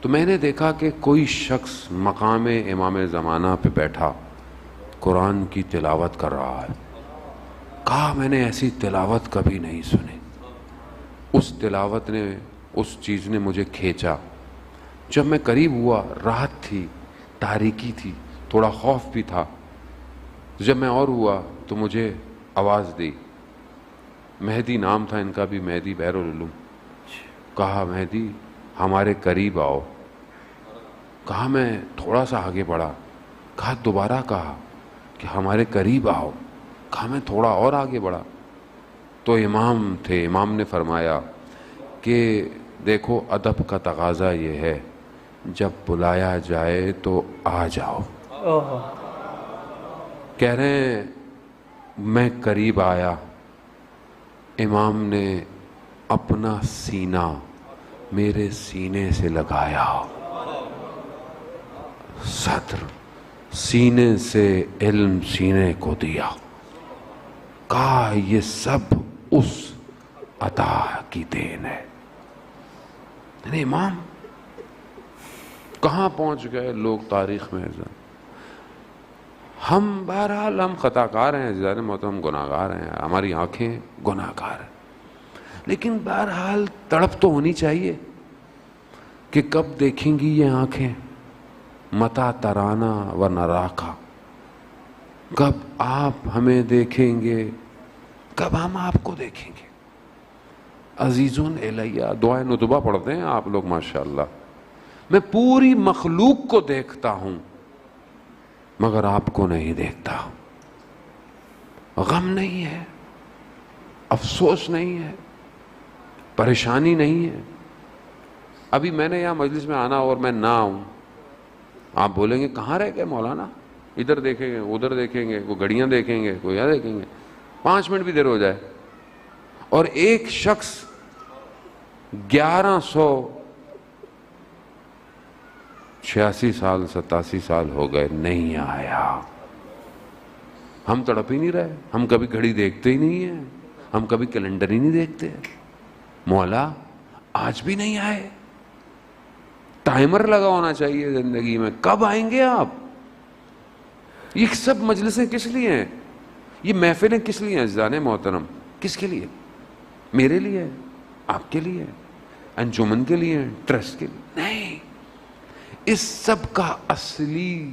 تو میں نے دیکھا کہ کوئی شخص مقام امام زمانہ پہ بیٹھا قرآن کی تلاوت کر رہا ہے. کہا میں نے ایسی تلاوت کبھی نہیں سنی. اس تلاوت نے، اس چیز نے مجھے کھینچا. جب میں قریب ہوا، رات تھی، تاریکی تھی، تھوڑا خوف بھی تھا. جب میں اور ہوا تو مجھے آواز دی. مہدی نام تھا ان کا بھی، مہدی بحر العلوم. کہا مہدی ہمارے قریب آؤ. کہا میں تھوڑا سا آگے بڑھا. کہا دوبارہ کہا کہ ہمارے قریب آؤ. کہا میں تھوڑا اور آگے بڑھا. تو امام تھے، امام نے فرمایا کہ دیکھو ادب کا تقاضا یہ ہے جب بلایا جائے تو آ جاؤ. کہہ رہے ہیں میں قریب آیا. امام نے اپنا سینہ میرے سینے سے لگایا، صدر سینے سے علم سینے کو دیا. کہا یہ سب اس عطا کی دین ہے. یعنی امام کہاں پہنچ گئے لوگ تاریخ میں. ہم بہرحال ہم خطا کار ہیں عزیزان محترم، گناہ گار ہیں، ہماری آنکھیں گناہ گار ہیں. لیکن بہرحال تڑپ تو ہونی چاہیے کہ کب دیکھیں گی یہ آنکھیں متا ترانا و نراکا. کب آپ ہمیں دیکھیں گے، کب ہم آپ کو دیکھیں گے. عزیزون الیہ دعائے ندبہ پڑھتے ہیں آپ لوگ ماشاءاللہ. میں پوری مخلوق کو دیکھتا ہوں مگر آپ کو نہیں دیکھتا. غم نہیں ہے، افسوس نہیں ہے، پریشانی نہیں ہے. ابھی میں نے یہاں مجلس میں آنا اور میں نہ آؤں، آپ بولیں گے کہاں رہ گئے مولانا، ادھر دیکھیں گے ادھر دیکھیں گے، کوئی گھڑیاں دیکھیں گے، کوئی یہاں دیکھیں گے. 5 منٹ بھی دیر ہو جائے اور ایک شخص 1186 سال 87 سال ہو گئے نہیں آیا. ہم تڑپ ہی نہیں رہے. ہم کبھی گھڑی دیکھتے ہی نہیں ہیں، ہم کبھی کیلنڈر ہی نہیں دیکھتے. مولا آج بھی نہیں آئے. ٹائمر لگا ہونا چاہیے زندگی میں، کب آئیں گے آپ. یہ سب مجلسیں کس لیے ہیں، یہ محفلیں کس لیے ہیں عزیزان محترم؟ کس کے لیے؟ میرے لیے، آپ کے لیے، انجمن کے لیے، ٹرسٹ کے لیے نہیں. اس سب کا اصلی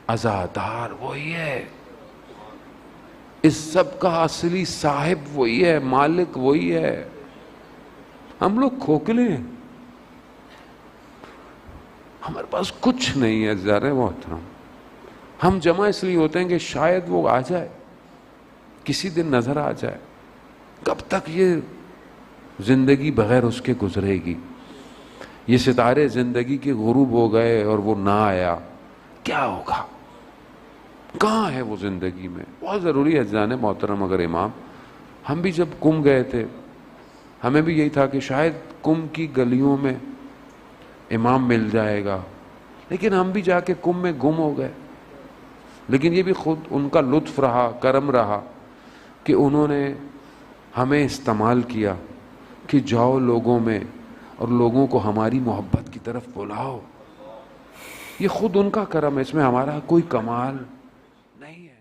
عزادار وہی ہے، اس سب کا اصلی صاحب وہی ہے، مالک وہی ہے. ہم لوگ کھوکھلے ہیں، ہمارے پاس کچھ نہیں ہے عزیزان محترم. ہم جمع اس لیے ہوتے ہیں کہ شاید وہ آ جائے، کسی دن نظر آ جائے. کب تک یہ زندگی بغیر اس کے گزرے گی؟ یہ ستارے زندگی کے غروب ہو گئے اور وہ نہ آیا، کیا ہوگا؟ کہاں ہے وہ زندگی میں؟ بہت ضروری ہے عزیزان محترم. اگر امام، ہم بھی جب کم گئے تھے ہمیں بھی یہی تھا کہ شاید کم کی گلیوں میں امام مل جائے گا، لیکن ہم بھی جا کے کم میں گم ہو گئے. لیکن یہ بھی خود ان کا لطف رہا، کرم رہا کہ انہوں نے ہمیں استعمال کیا کہ جاؤ لوگوں میں اور لوگوں کو ہماری محبت کی طرف بلاؤ. یہ خود ان کا کرم ہے، اس میں ہمارا کوئی کمال نہیں ہے.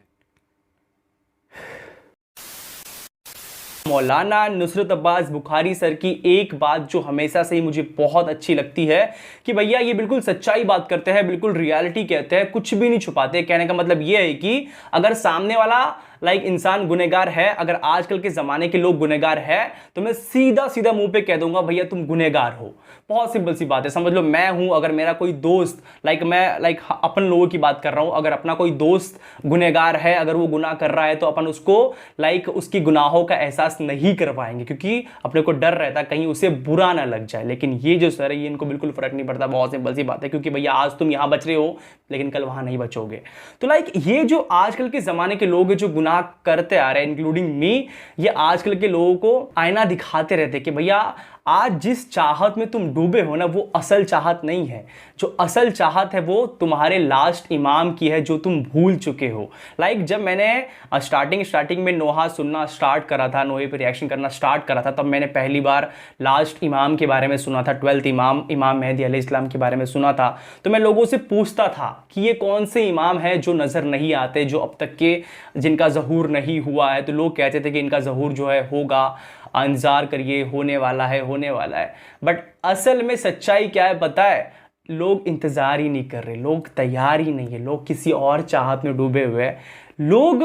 مولانا نصرت عباس بخاری سر کی ایک بات جو ہمیشہ سے ہی مجھے بہت اچھی لگتی ہے کہ بھیا یہ بالکل سچائی بات کرتے ہیں، بالکل ریالٹی کہتے ہیں، کچھ بھی نہیں چھپاتے. کہنے کا مطلب یہ ہے کہ اگر سامنے والا انسان گنہگار ہے، اگر آج کل کے زمانے کے لوگ گنہگار ہے تو میں سیدھا سیدھا منہ پہ کہہ دوں گا بھیا تم گنہگار ہو. بہت سمپل سی بات ہے. سمجھ لو میں ہوں، اگر میرا کوئی دوست میں اپن لوگوں کی بات کر رہا ہوں، اگر اپنا کوئی دوست گنہگار ہے، اگر وہ گناہ کر رہا ہے تو اپن اس کو اس کی گناہوں کا احساس نہیں کروائیں گے، کیونکہ اپنے کو ڈر رہتا ہے کہیں اسے برا نہ لگ جائے. لیکن یہ جو سر ہے یہ ان کو بالکل فرق نہیں پڑتا. بہت سمپل سی بات ہے، کیونکہ بھیا آج تم یہاں بچ رہے ہو لیکن کل وہاں نہیں بچو گے. تو یہ جو آج کل کے زمانے کے لوگ جو گناہ کرتے آ رہے ہیں انکلوڈنگ می، یہ آج کل کے لوگوں کو آئینہ دکھاتے رہتے کہ بھیا آج جس چاہت میں تم ڈوبے ہو نا وہ اصل چاہت نہیں ہے. جو اصل چاہت ہے وہ تمہارے لاسٹ امام کی ہے جو تم بھول چکے ہو. لائک جب میں نے اسٹارٹنگ میں نوحہ سننا سٹارٹ کرا تھا, نوحے پہ ریئیکشن کرنا سٹارٹ کرا تھا, تب میں نے پہلی بار لاسٹ امام کے بارے میں سنا تھا, 12th امام مہدی علیہ السلام کے بارے میں سنا تھا. تو میں لوگوں سے پوچھتا تھا کہ یہ کون سے امام ہیں جو نظر نہیں آتے, جو اب تک کے جن کا ظہور نہیں ہوا ہے. تو لوگ کہتے تھے کہ ان کا ظہور جو ہے ہوگا, انتظار کریے, ہونے والا ہے. بٹ اصل میں سچائی کیا ہے پتہ ہے؟ لوگ انتظار ہی نہیں کر رہے, لوگ تیار ہی نہیں ہے, لوگ کسی اور چاہت میں ڈوبے ہوئے ہیں. لوگ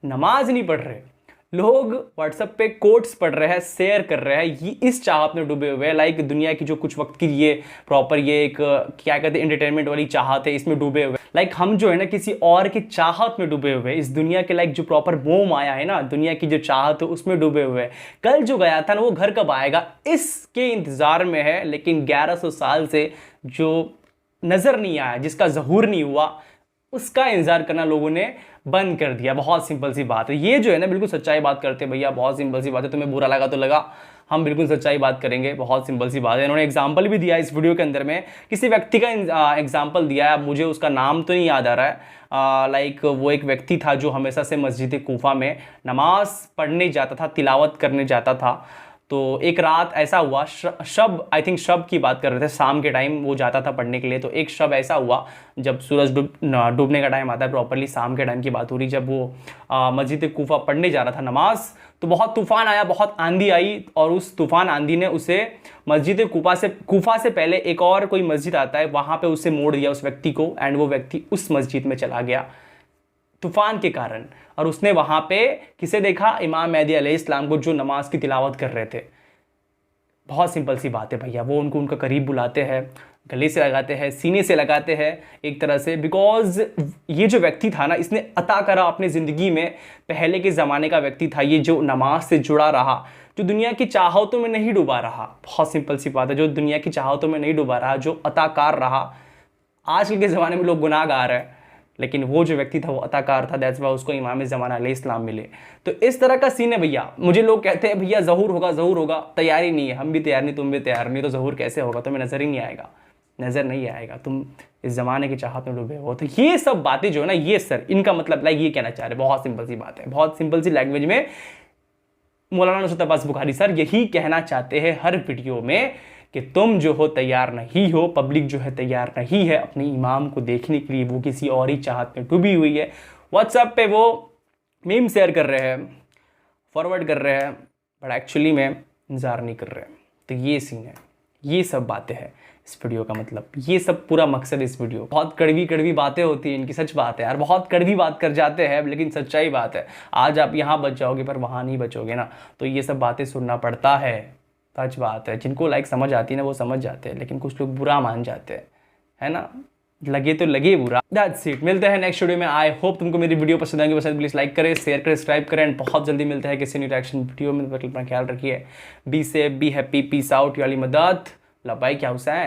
نماز نہیں پڑھ رہے, لوگ واٹس ایپ پہ کوٹس پڑھ رہے ہیں, شیئر کر رہے ہیں, یہ اس چاہت میں ڈوبے ہوئے ہیں. لائک دنیا کی جو کچھ وقت کی یہ پراپر یہ ایک کیا کہتے ہیں انٹرٹینمنٹ والی چاہت ہے, اس میں ڈوبے ہوئے. لائک ہم جو ہے نا کسی اور کی چاہت میں ڈوبے ہوئے ہیں, اس دنیا کے لائک جو پراپر موم آیا ہے نا, دنیا کی جو چاہت ہے اس میں ڈوبے ہوئے ہیں. کل جو گیا تھا نا وہ گھر کب آئے گا اس کے انتظار میں ہے. لیکن 1100 سال سے جو نظر نہیں آیا, جس کا ظہور نہیں ہوا, اس کا انتظار کرنا لوگوں نے بند کر دیا. بہت سمپل سی بات ہے یہ جو ہے نا, بالکل سچائی بات کرتے ہیں بھیا, بہت سمپل سی بات ہے. تمہیں برا لگا تو لگا, ہم بالکل سچائی بات کریں گے, بہت سمپل سی بات ہے. انہوں نے ایگزامپل بھی دیا اس ویڈیو کے اندر میں, کسی ویکتی کا ایگزامپل دیا ہے, مجھے اس کا نام تو نہیں یاد آ رہا ہے. لائک وہ ایک ویکتی تھا جو ہمیشہ سے مسجد کوفہ میں نماز پڑھنے جاتا تھا, تلاوت کرنے جاتا تھا. تو ایک رات ایسا ہوا, شب کی بات کر رہے تھے, شام کے ٹائم وہ جاتا تھا پڑھنے کے لیے. تو ایک شب ایسا ہوا جب سورج ڈوبنے کا ٹائم آتا ہے, پراپرلی شام کے ٹائم کی بات ہو رہی, جب وہ مسجد کوفہ پڑھنے جا رہا تھا نماز, تو بہت طوفان آیا, بہت آندھی آئی, اور اس طوفان آندھی نے اسے مسجد کوفہ سے پہلے ایک اور کوئی مسجد آتا ہے وہاں پہ اسے موڑ دیا اس ویکتی کو, اینڈ وہ ویکتی اس مسجد میں چلا گیا طوفان کے کارن. اور اس نے وہاں پہ کسے دیکھا؟ امام مہدی علیہ السلام کو, جو نماز کی تلاوت کر رہے تھے. بہت سمپل سی بات ہے بھیا, وہ ان کا قریب بلاتے ہیں, گلے سے لگاتے ہیں, سینے سے لگاتے ہیں ایک طرح سے, بیکاز یہ جو ویکتی تھا نا, اس نے عطا کرا اپنے زندگی میں, پہلے کے زمانے کا ویکتی تھا یہ, جو نماز سے جڑا رہا, جو دنیا کی چاہتوں میں نہیں ڈوبا رہا. بہت سمپل سی بات ہے, جو دنیا کی چاہتوں میں نہیں ڈوبا رہا, جو عطا کار رہا. آج کے زمانے میں لوگ گناہ گار ہیں, لیکن وہ جو ویکتی تھا وہ عطا کار تھا, دیٹس وائی اس کو امام زمانہ علیہ السلام ملے. تو اس طرح کا سین ہے بھیا. مجھے لوگ کہتے ہیں بھیا ظہور ہوگا, تیاری نہیں ہے, ہم بھی تیار نہیں, تم بھی تیار نہیں, تو ظہور کیسے ہوگا؟ تمہیں نظر ہی نہیں آئے گا, تم اس زمانے کی چاہت میں ڈوبے ہو. تو یہ سب باتیں جو ہے نا, یہ سر ان کا مطلب لائک یہ کہنا چاہ رہے, بہت سمپل سی بات ہے, بہت سمپل سی لینگویج میں مولانا نصرت عباس بخاری سر یہی کہنا چاہتے ہیں ہر ویڈیو میں کہ تم جو ہو تیار نہیں ہو, پبلک جو ہے تیار نہیں ہے اپنے امام کو دیکھنے کے لیے, وہ کسی اور ہی چاہت میں ڈوبی ہوئی ہے. واٹس ایپ پہ وہ میم شیئر کر رہے ہیں, فارورڈ کر رہے ہیں, بٹ ایکچولی میں انتظار نہیں کر رہے. تو یہ سین ہے, یہ سب باتیں ہیں اس ویڈیو کا مطلب, یہ سب پورا مقصد اس ویڈیو. بہت کڑوی باتیں ہوتی ہیں ان کی, سچ بات ہے یار, بہت کڑوی بات کر جاتے ہیں, لیکن سچائی بات ہے. آج آپ یہاں بچ جاؤ گے پر وہاں نہیں بچو گے نا, تو یہ سب باتیں سننا پڑتا ہے. سچ بات ہے, جن کو لائک سمجھ آتی ہے نا وہ سمجھ جاتے ہیں, لیکن کچھ لوگ برا مان جاتے ہیں, ہے نا, لگے تو لگے برا. دیٹس اٹ, ملتے ہیں نیکسٹ ویڈیو میں. آئی ہوپ تم کو میری ویڈیو پسند آئے گی, پسند پلیز لائک کریں, شیئر کریں, سبسکرائب کریں, اینڈ بہت جلدی ملتے ہیں کسی نیو ریئیکشن ویڈیو میں. اپنا خیال رکھیے, be safe, be happy, peace out, یو علی مدد, لبائی کیا حسین.